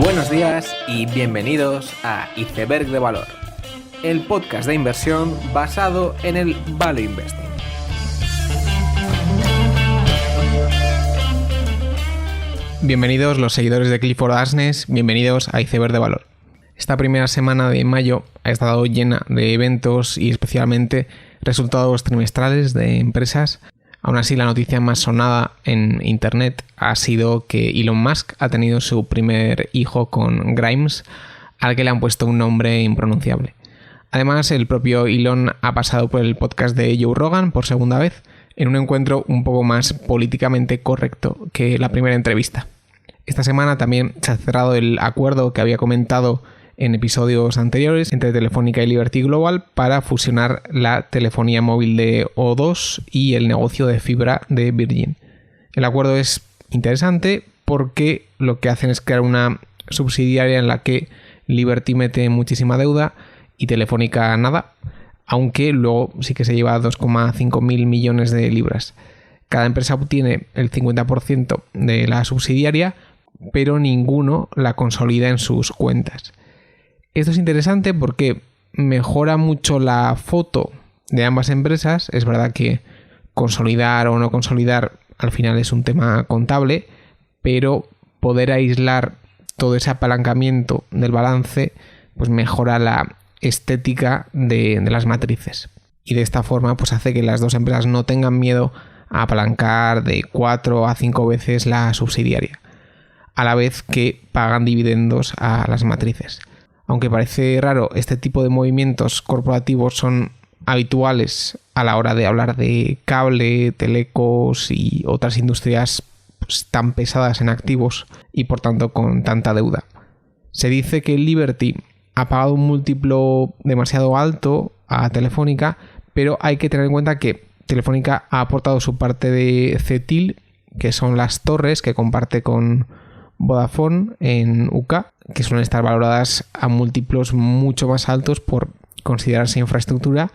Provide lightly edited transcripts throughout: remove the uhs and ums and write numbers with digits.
Buenos días y bienvenidos a Iceberg de Valor, el podcast de inversión basado en el Value Investing. Bienvenidos los seguidores de Clifford Asnes, bienvenidos a Iceberg de Valor. Esta primera semana de mayo ha estado llena de eventos y especialmente resultados trimestrales de empresas. Aún así, la noticia más sonada en internet ha sido que Elon Musk ha tenido su primer hijo con Grimes, al que le han puesto un nombre impronunciable. Además, el propio Elon ha pasado por el podcast de Joe Rogan por segunda vez, en un encuentro un poco más políticamente correcto que la primera entrevista. Esta semana también se ha cerrado el acuerdo que había comentado en episodios anteriores entre Telefónica y Liberty Global para fusionar la telefonía móvil de O2 y el negocio de fibra de Virgin. El acuerdo es interesante porque lo que hacen es crear una subsidiaria en la que Liberty mete muchísima deuda y Telefónica nada, aunque luego sí que se lleva 2,5 mil millones de libras. Cada empresa obtiene el 50% de la subsidiaria, pero ninguno la consolida en sus cuentas. Esto es interesante porque mejora mucho la foto de ambas empresas. Es verdad que consolidar o no consolidar al final es un tema contable, pero poder aislar todo ese apalancamiento del balance pues mejora la estética de las matrices. Y de esta forma pues hace que las dos empresas no tengan miedo a apalancar de 4 a 5 veces la subsidiaria, a la vez que pagan dividendos a las matrices. Aunque parece raro, este tipo de movimientos corporativos son habituales a la hora de hablar de cable, telecos y otras industrias pues, tan pesadas en activos y por tanto con tanta deuda. Se dice que Liberty ha pagado un múltiplo demasiado alto a Telefónica, pero hay que tener en cuenta que Telefónica ha aportado su parte de CETIL, que son las torres que comparte con Vodafone en UK, que suelen estar valoradas a múltiplos mucho más altos por considerarse infraestructura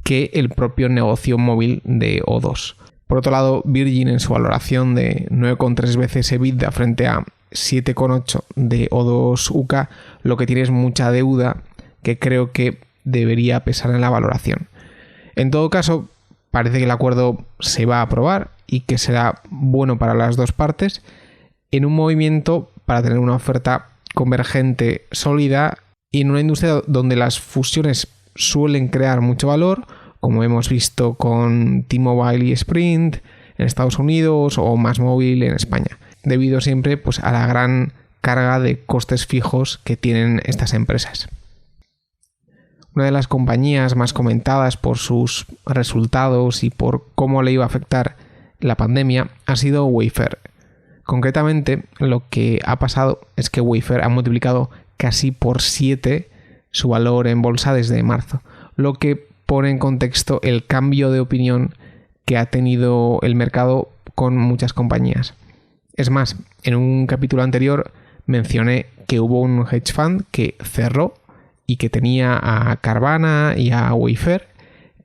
que el propio negocio móvil de O2. Por otro lado, Virgin en su valoración de 9,3 veces EBITDA frente a 7,8 de O2 UK, lo que tiene es mucha deuda que creo que debería pesar en la valoración. En todo caso, parece que el acuerdo se va a aprobar y que será bueno para las dos partes, en un movimiento para tener una oferta convergente sólida y en una industria donde las fusiones suelen crear mucho valor, como hemos visto con T-Mobile y Sprint en Estados Unidos o MásMóvil en España, debido siempre pues, a la gran carga de costes fijos que tienen estas empresas. Una de las compañías más comentadas por sus resultados y por cómo le iba a afectar la pandemia ha sido Wayfair. Concretamente, lo que ha pasado es que Wayfair ha multiplicado casi por 7 su valor en bolsa desde marzo, lo que pone en contexto el cambio de opinión que ha tenido el mercado con muchas compañías. Es más, en un capítulo anterior mencioné que hubo un hedge fund que cerró y que tenía a Carvana y a Wayfair,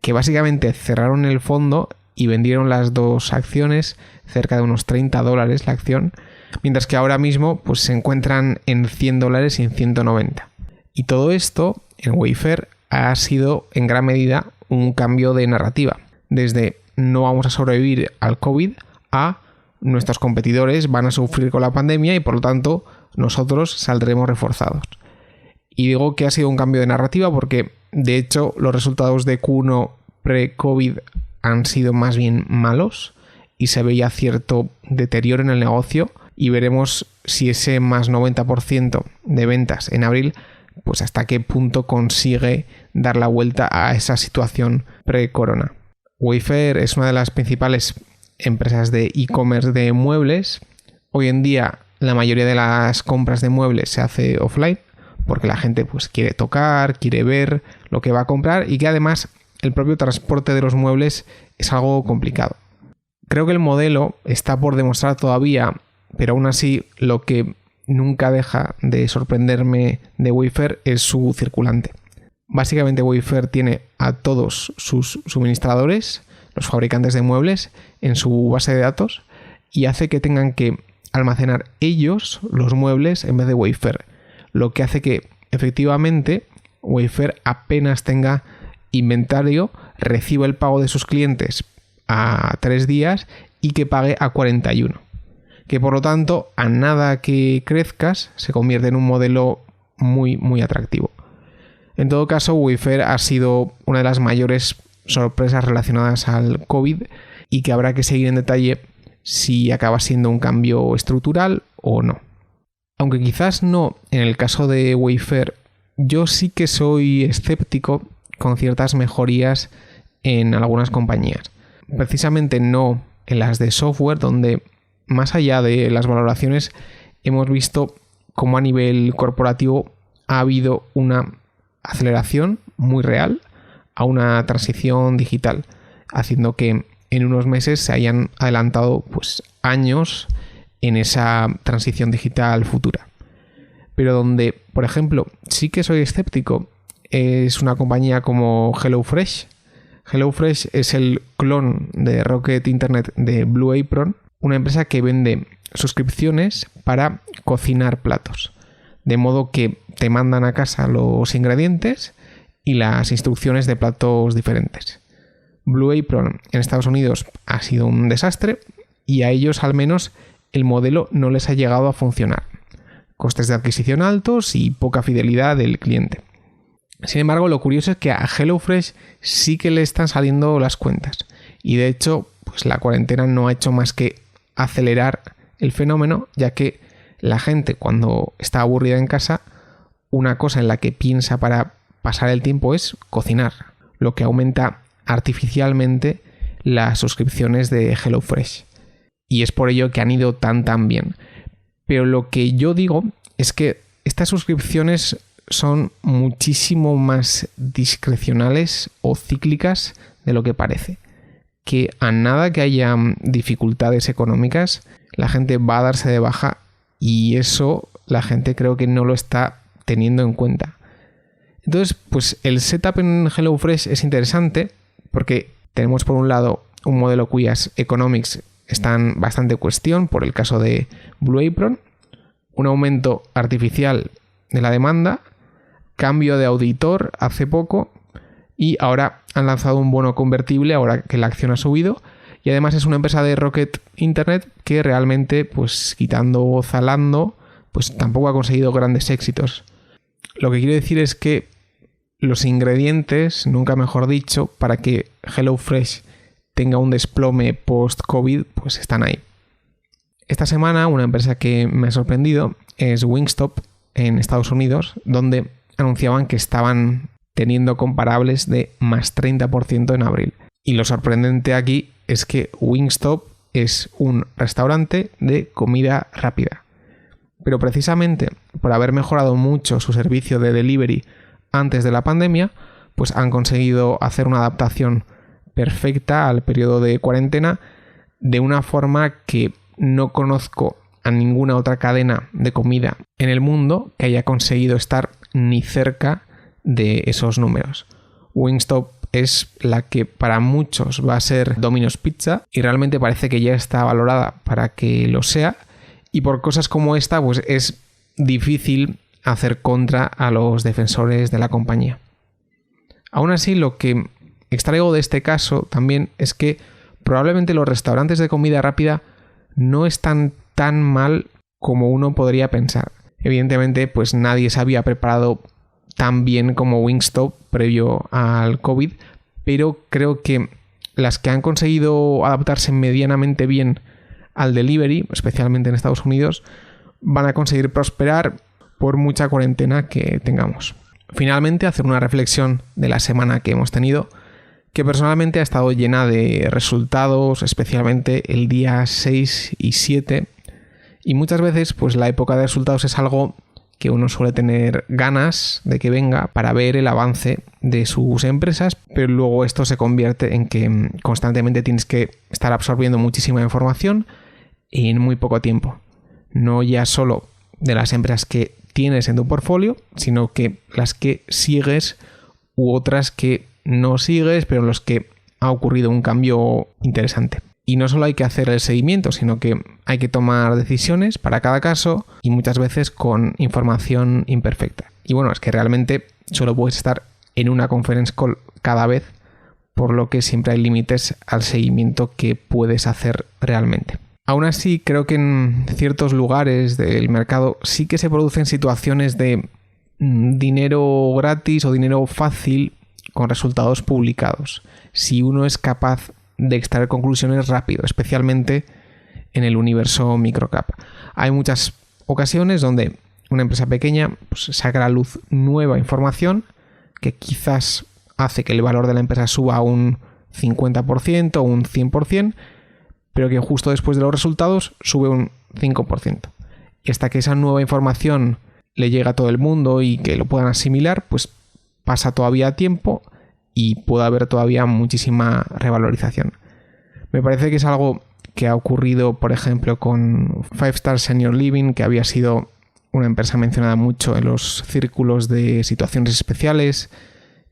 que básicamente cerraron el fondo y vendieron las dos acciones cerca de unos $30 la acción, mientras que ahora mismo pues, se encuentran en $100 y en 190. Y todo esto en Wayfair ha sido en gran medida un cambio de narrativa, desde no vamos a sobrevivir al COVID a nuestros competidores van a sufrir con la pandemia y por lo tanto nosotros saldremos reforzados. Y digo que ha sido un cambio de narrativa porque de hecho los resultados de Q1 pre-COVID han sido más bien malos y se veía cierto deterioro en el negocio y veremos si ese más 90% de ventas en abril pues hasta qué punto consigue dar la vuelta a esa situación pre-corona. Wayfair es una de las principales empresas de e-commerce de muebles. Hoy en día la mayoría de las compras de muebles se hace offline porque la gente pues quiere tocar, quiere ver lo que va a comprar y que además el propio transporte de los muebles es algo complicado. Creo que el modelo está por demostrar todavía, pero aún así lo que nunca deja de sorprenderme de Wayfair es su circulante. Básicamente Wayfair tiene a todos sus suministradores, los fabricantes de muebles, en su base de datos y hace que tengan que almacenar ellos los muebles en vez de Wayfair, lo que hace que efectivamente Wayfair apenas tenga inventario, reciba el pago de sus clientes a 3 días y que pague a 41. Que por lo tanto, a nada que crezcas, se convierte en un modelo muy, muy atractivo. En todo caso, Wayfair ha sido una de las mayores sorpresas relacionadas al COVID y que habrá que seguir en detalle si acaba siendo un cambio estructural o no. Aunque quizás no en el caso de Wayfair, yo sí que soy escéptico con ciertas mejorías en algunas compañías. Precisamente no en las de software, donde más allá de las valoraciones hemos visto cómo a nivel corporativo ha habido una aceleración muy real a una transición digital, haciendo que en unos meses se hayan adelantado pues años en esa transición digital futura. Pero donde, por ejemplo, sí que soy escéptico es una compañía como HelloFresh. HelloFresh es el clon de Rocket Internet de Blue Apron, una empresa que vende suscripciones para cocinar platos. De modo que te mandan a casa los ingredientes y las instrucciones de platos diferentes. Blue Apron en Estados Unidos ha sido un desastre y a ellos al menos el modelo no les ha llegado a funcionar. Costes de adquisición altos y poca fidelidad del cliente. Sin embargo, lo curioso es que a HelloFresh sí que le están saliendo las cuentas. Y de hecho, pues la cuarentena no ha hecho más que acelerar el fenómeno, ya que la gente cuando está aburrida en casa, una cosa en la que piensa para pasar el tiempo es cocinar, lo que aumenta artificialmente las suscripciones de HelloFresh. Y es por ello que han ido tan bien. Pero lo que yo digo es que estas suscripciones son muchísimo más discrecionales o cíclicas de lo que parece. Que a nada que haya dificultades económicas, la gente va a darse de baja y eso la gente creo que no lo está teniendo en cuenta. Entonces, pues el setup en HelloFresh es interesante porque tenemos por un lado un modelo cuyas economics están bastante en cuestión por el caso de Blue Apron, un aumento artificial de la demanda, cambio de auditor hace poco y ahora han lanzado un bono convertible ahora que la acción ha subido y además es una empresa de Rocket Internet que realmente, pues quitando Zalando, pues tampoco ha conseguido grandes éxitos. Lo que quiero decir es que los ingredientes, nunca mejor dicho, para que HelloFresh tenga un desplome post-COVID, pues están ahí. Esta semana una empresa que me ha sorprendido es Wingstop en Estados Unidos, donde anunciaban que estaban teniendo comparables de más 30% en abril. Y lo sorprendente aquí es que Wingstop es un restaurante de comida rápida. Pero precisamente por haber mejorado mucho su servicio de delivery antes de la pandemia, pues han conseguido hacer una adaptación perfecta al periodo de cuarentena de una forma que no conozco a ninguna otra cadena de comida en el mundo que haya conseguido estar ni cerca de esos números. Wingstop es la que para muchos va a ser Domino's Pizza y realmente parece que ya está valorada para que lo sea y por cosas como esta pues es difícil hacer contra a los defensores de la compañía. Aún así, lo que extraigo de este caso también es que probablemente los restaurantes de comida rápida no están tan mal como uno podría pensar. Evidentemente, pues nadie se había preparado tan bien como Wingstop previo al COVID, pero creo que las que han conseguido adaptarse medianamente bien al delivery, especialmente en Estados Unidos, van a conseguir prosperar por mucha cuarentena que tengamos. Finalmente, hacer una reflexión de la semana que hemos tenido, que personalmente ha estado llena de resultados, especialmente el día 6 y 7, y muchas veces pues la época de resultados es algo que uno suele tener ganas de que venga para ver el avance de sus empresas, pero luego esto se convierte en que constantemente tienes que estar absorbiendo muchísima información en muy poco tiempo. No ya solo de las empresas que tienes en tu portfolio, sino que las que sigues u otras que no sigues, pero en los que ha ocurrido un cambio interesante. Y no solo hay que hacer el seguimiento, sino que hay que tomar decisiones para cada caso y muchas veces con información imperfecta. Y bueno, es que realmente solo puedes estar en una conference call cada vez, por lo que siempre hay límites al seguimiento que puedes hacer realmente. Aún así, creo que en ciertos lugares del mercado sí que se producen situaciones de dinero gratis o dinero fácil con resultados publicados, si uno es capaz de extraer conclusiones rápido, especialmente en el universo microcap. Hay muchas ocasiones donde una empresa pequeña pues, saca a la luz nueva información que quizás hace que el valor de la empresa suba a un 50% o un 100%, pero que justo después de los resultados sube un 5%. Y hasta que esa nueva información le llega a todo el mundo y que lo puedan asimilar, pues pasa todavía tiempo y puede haber todavía muchísima revalorización. Me parece que es algo que ha ocurrido, por ejemplo, con 5 Star Senior Living, que había sido una empresa mencionada mucho en los círculos de situaciones especiales,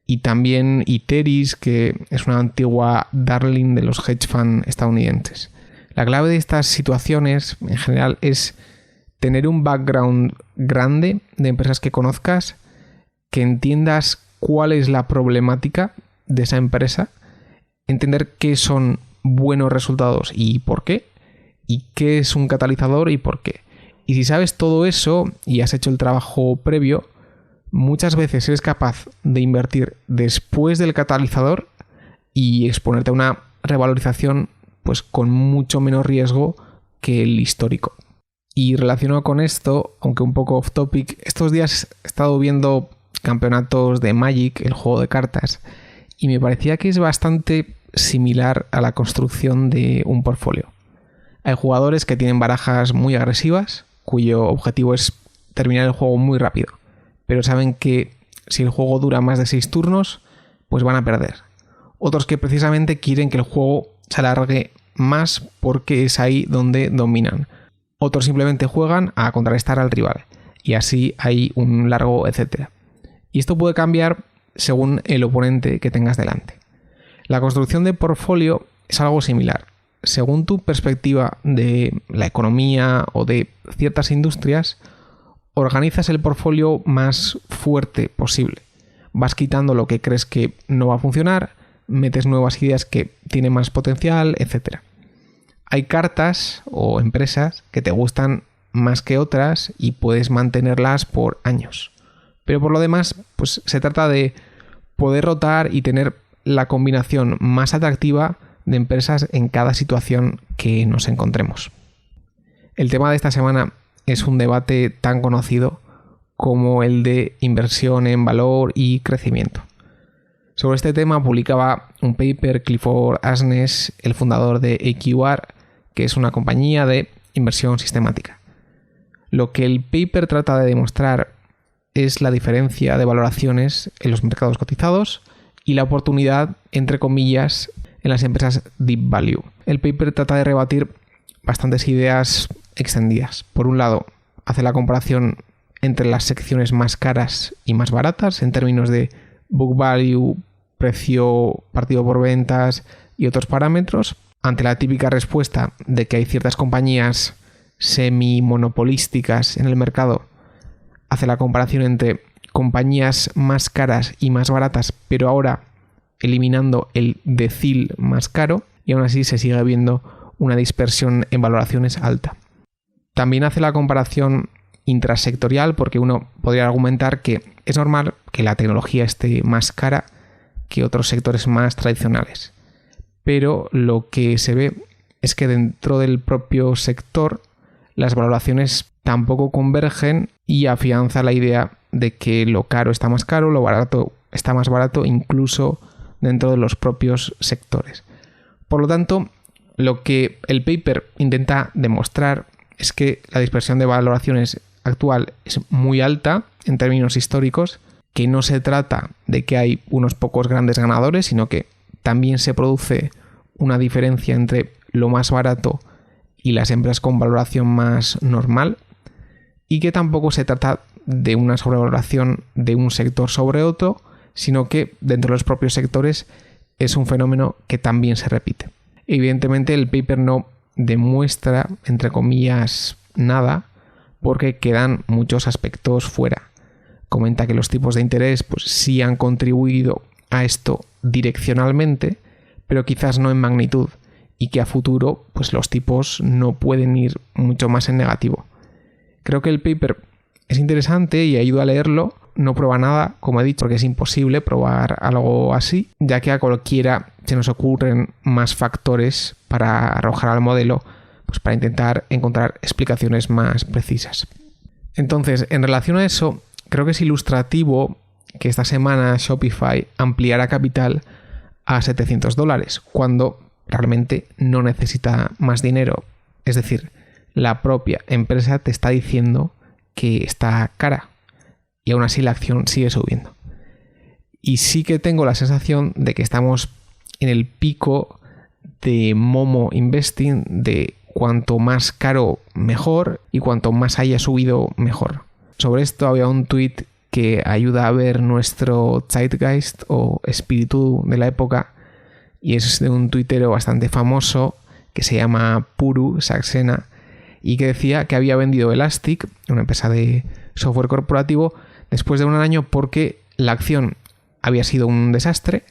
y también Iteris, que es una antigua darling de los hedge fund estadounidenses. La clave de estas situaciones, en general, es tener un background grande de empresas que conozcas, que entiendas cuál es la problemática de esa empresa, entender qué son buenos resultados y por qué, y qué es un catalizador y por qué. Y si sabes todo eso y has hecho el trabajo previo, muchas veces eres capaz de invertir después del catalizador y exponerte a una revalorización pues con mucho menos riesgo que el histórico. Y relacionado con esto, aunque un poco off topic, estos días he estado viendo campeonatos de Magic, el juego de cartas, y me parecía que es bastante similar a la construcción de un portfolio. Hay jugadores que tienen barajas muy agresivas, cuyo objetivo es terminar el juego muy rápido, pero saben que si el juego dura más de 6 turnos, pues van a perder. Otros que precisamente quieren que el juego se alargue más porque es ahí donde dominan. Otros simplemente juegan a contrarrestar al rival, y así hay un largo etcétera. Y esto puede cambiar según el oponente que tengas delante. La construcción de portfolio es algo similar. Según tu perspectiva de la economía o de ciertas industrias, organizas el portfolio más fuerte posible. Vas quitando lo que crees que no va a funcionar, metes nuevas ideas que tienen más potencial, etc. Hay cartas o empresas que te gustan más que otras y puedes mantenerlas por años. Pero por lo demás, pues se trata de poder rotar y tener la combinación más atractiva de empresas en cada situación que nos encontremos. El tema de esta semana es un debate tan conocido como el de inversión en valor y crecimiento. Sobre este tema publicaba un paper Clifford Asness, el fundador de AQR, que es una compañía de inversión sistemática. Lo que el paper trata de demostrar es la diferencia de valoraciones en los mercados cotizados y la oportunidad, entre comillas, en las empresas deep value. El paper trata de rebatir bastantes ideas extendidas. Por un lado, hace la comparación entre las secciones más caras y más baratas en términos de book value, precio partido por ventas y otros parámetros, ante la típica respuesta de que hay ciertas compañías semi-monopolísticas en el mercado. Hace la comparación entre compañías más caras y más baratas, pero ahora eliminando el decil más caro, y aún así se sigue viendo una dispersión en valoraciones alta. También hace la comparación intrasectorial, porque uno podría argumentar que es normal que la tecnología esté más cara que otros sectores más tradicionales. Pero lo que se ve es que dentro del propio sector las valoraciones tampoco convergen y afianza la idea de que lo caro está más caro, lo barato está más barato, incluso dentro de los propios sectores. Por lo tanto, lo que el paper intenta demostrar es que la dispersión de valoraciones actual es muy alta en términos históricos, que no se trata de que hay unos pocos grandes ganadores, sino que también se produce una diferencia entre lo más barato y las empresas con valoración más normal, y que tampoco se trata de una sobrevaloración de un sector sobre otro, sino que dentro de los propios sectores es un fenómeno que también se repite. Evidentemente el paper no demuestra, entre comillas, nada, porque quedan muchos aspectos fuera. Comenta que los tipos de interés pues sí han contribuido a esto direccionalmente, pero quizás no en magnitud, y que a futuro pues los tipos no pueden ir mucho más en negativo. Creo que el paper es interesante y he ido a leerlo. No prueba nada, como he dicho, porque es imposible probar algo así, ya que a cualquiera se nos ocurren más factores para arrojar al modelo, pues para intentar encontrar explicaciones más precisas. Entonces, en relación a eso, creo que es ilustrativo que esta semana Shopify ampliara capital a $700, cuando realmente no necesita más dinero. Es decir, la propia empresa te está diciendo que está cara y aún así la acción sigue subiendo. Y sí que tengo la sensación de que estamos en el pico de Momo Investing, de cuanto más caro mejor y cuanto más haya subido mejor. Sobre esto había un tweet que ayuda a ver nuestro zeitgeist o espíritu de la época, y es de un tuitero bastante famoso que se llama Puru Saxena, y que decía que había vendido Elastic, una empresa de software corporativo, después de un año porque la acción había sido un desastre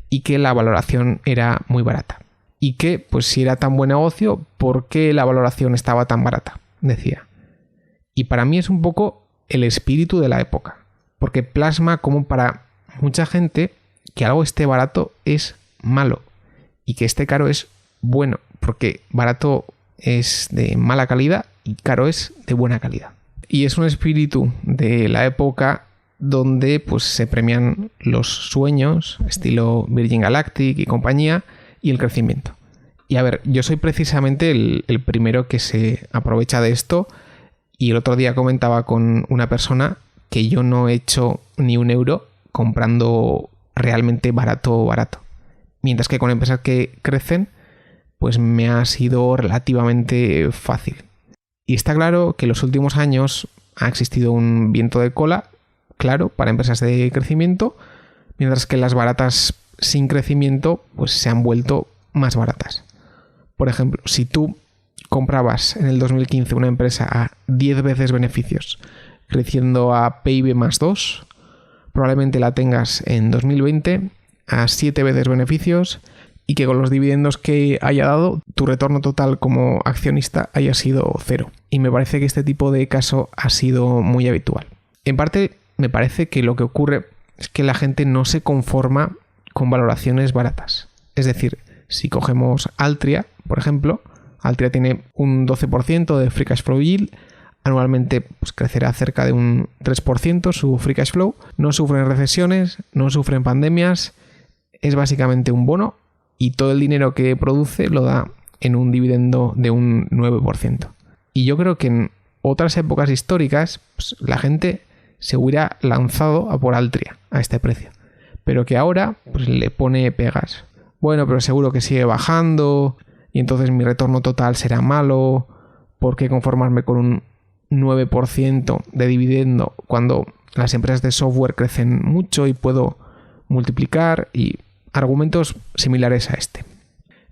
y que la valoración era muy barata. Y que, pues si era tan buen negocio, ¿por qué la valoración estaba tan barata? Decía. Y para mí es un poco el espíritu de la época, porque plasma como para mucha gente que algo esté barato es malo y que esté caro es bueno, porque barato es de mala calidad y caro es de buena calidad. Y es un espíritu de la época donde pues se premian los sueños, estilo Virgin Galactic y compañía, y el crecimiento. Y a ver, yo soy precisamente el primero que se aprovecha de esto, y el otro día comentaba con una persona que yo no he hecho ni un euro comprando realmente barato. Mientras que con empresas que crecen, pues me ha sido relativamente fácil. Y está claro que en los últimos años ha existido un viento de cola, claro, para empresas de crecimiento, mientras que las baratas sin crecimiento pues se han vuelto más baratas. Por ejemplo, si tú comprabas en el 2015 una empresa a 10 veces beneficios, creciendo a PIB más 2, probablemente la tengas en 2020 a 7 veces beneficios, y que con los dividendos que haya dado, tu retorno total como accionista haya sido 0. Y me parece que este tipo de caso ha sido muy habitual. En parte, me parece que lo que ocurre es que la gente no se conforma con valoraciones baratas. Es decir, si cogemos Altria, por ejemplo, Altria tiene un 12% de free cash flow yield, anualmente pues crecerá cerca de un 3% su free cash flow, no sufren recesiones, no sufren pandemias, es básicamente un bono, y todo el dinero que produce lo da en un dividendo de un 9%. Y yo creo que en otras épocas históricas pues, la gente se hubiera lanzado a por Altria a este precio, pero que ahora pues, le pone pegas. Bueno, pero seguro que sigue bajando y entonces mi retorno total será malo. ¿Por qué conformarme con un 9% de dividendo cuando las empresas de software crecen mucho y puedo multiplicar? Y argumentos similares a este.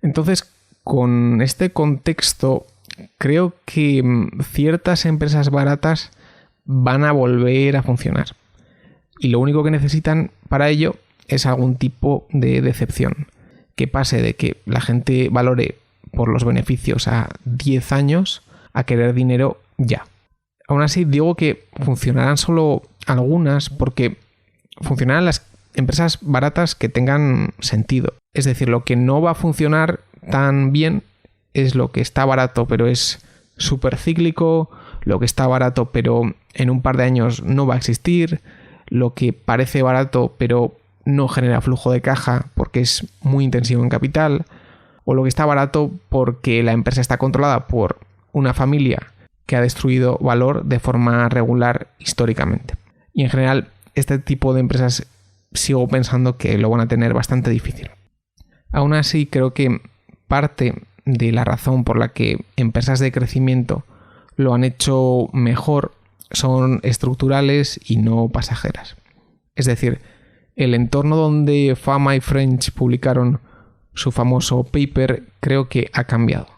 Entonces, con este contexto, creo que ciertas empresas baratas van a volver a funcionar. Y lo único que necesitan para ello es algún tipo de decepción. Que pase de que la gente valore por los beneficios a 10 años a querer dinero ya. Aún así, digo que funcionarán solo algunas, porque funcionarán las empresas baratas que tengan sentido. Es decir, lo que no va a funcionar tan bien es lo que está barato pero es súper cíclico, lo que está barato pero en un par de años no va a existir, lo que parece barato pero no genera flujo de caja porque es muy intensivo en capital, o lo que está barato porque la empresa está controlada por una familia que ha destruido valor de forma regular históricamente. Y en general, este tipo de empresas sigo pensando que lo van a tener bastante difícil. Aún así, creo que parte de la razón por la que empresas de crecimiento lo han hecho mejor son estructurales y no pasajeras. Es decir, el entorno donde Fama y French publicaron su famoso paper creo que ha cambiado.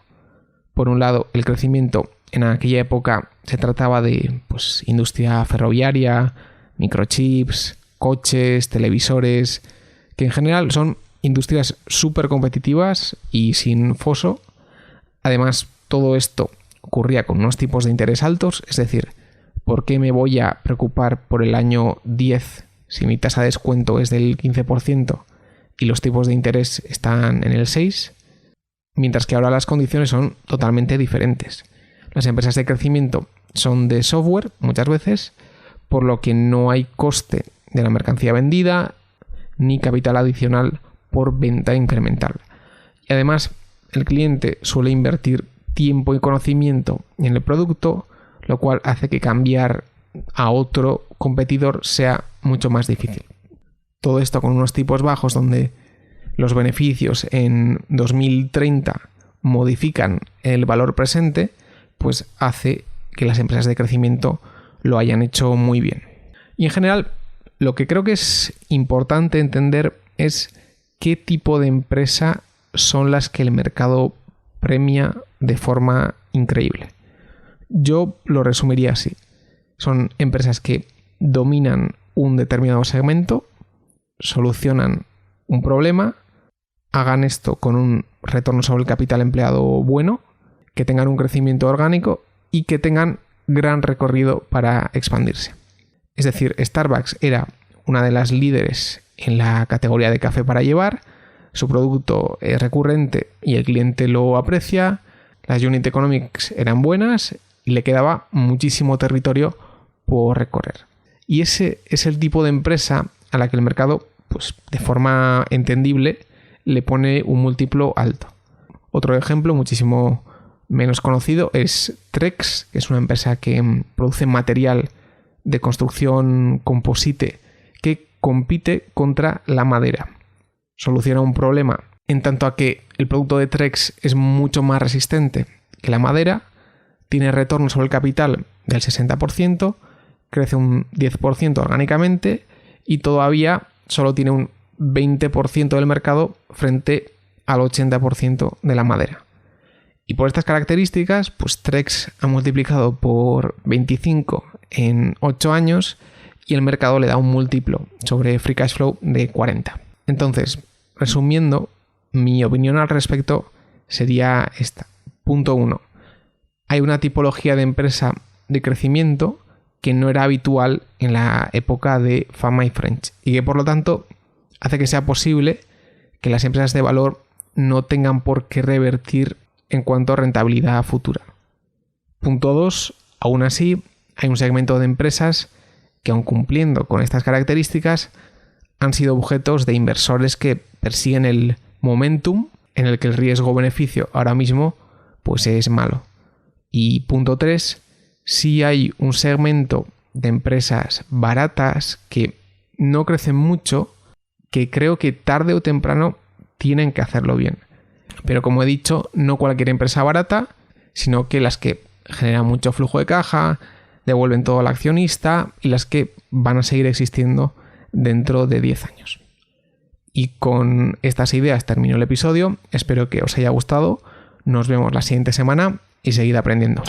Por un lado, el crecimiento en aquella época se trataba de industria ferroviaria, microchips, coches, televisores, que en general son industrias súper competitivas y sin foso. Además, todo esto ocurría con unos tipos de interés altos, es decir, ¿por qué me voy a preocupar por el año 10 si mi tasa de descuento es del 15% y los tipos de interés están en el 6%? Mientras que ahora las condiciones son totalmente diferentes. Las empresas de crecimiento son de software muchas veces, por lo que no hay coste de la mercancía vendida ni capital adicional por venta incremental. Y además, el cliente suele invertir tiempo y conocimiento en el producto, lo cual hace que cambiar a otro competidor sea mucho más difícil. Todo esto con unos tipos bajos donde los beneficios en 2030 modifican el valor presente, pues hace que las empresas de crecimiento lo hayan hecho muy bien. Y en general, lo que creo que es importante entender es qué tipo de empresa son las que el mercado premia de forma increíble. Yo lo resumiría así. Son empresas que dominan un determinado segmento, solucionan un problema, hagan esto con un retorno sobre el capital empleado bueno, que tengan un crecimiento orgánico y que tengan gran recorrido para expandirse. Es decir, Starbucks era una de las líderes en la categoría de café para llevar, su producto es recurrente y el cliente lo aprecia, las unit economics eran buenas y le quedaba muchísimo territorio por recorrer. Y ese es el tipo de empresa a la que el mercado, de forma entendible, le pone un múltiplo alto. Otro ejemplo muchísimo menos conocido es Trex, que es una empresa que produce material de construcción composite que compite contra la madera. Soluciona un problema en tanto a que el producto de Trex es mucho más resistente que la madera, tiene retorno sobre el capital del 60%, crece un 10% orgánicamente y todavía solo tiene un 20% del mercado frente al 80% de la madera. Y por estas características, Trex ha multiplicado por 25 en 8 años y el mercado le da un múltiplo sobre free cash flow de 40. Entonces, resumiendo, mi opinión al respecto sería esta. Punto 1. Hay una tipología de empresa de crecimiento que no era habitual en la época de Fama y French y que por lo tanto hace que sea posible que las empresas de valor no tengan por qué revertir en cuanto a rentabilidad futura. Punto 2. Aún así, hay un segmento de empresas que, aun cumpliendo con estas características, han sido objetos de inversores que persiguen el momentum en el que el riesgo-beneficio ahora mismo es malo. Y punto 3. Sí hay un segmento de empresas baratas que no crecen mucho, que creo que tarde o temprano tienen que hacerlo bien. Pero como he dicho, no cualquier empresa barata, sino que las que generan mucho flujo de caja, devuelven todo al accionista y las que van a seguir existiendo dentro de 10 años. Y con estas ideas termino el episodio. Espero que os haya gustado. Nos vemos la siguiente semana y seguid aprendiendo.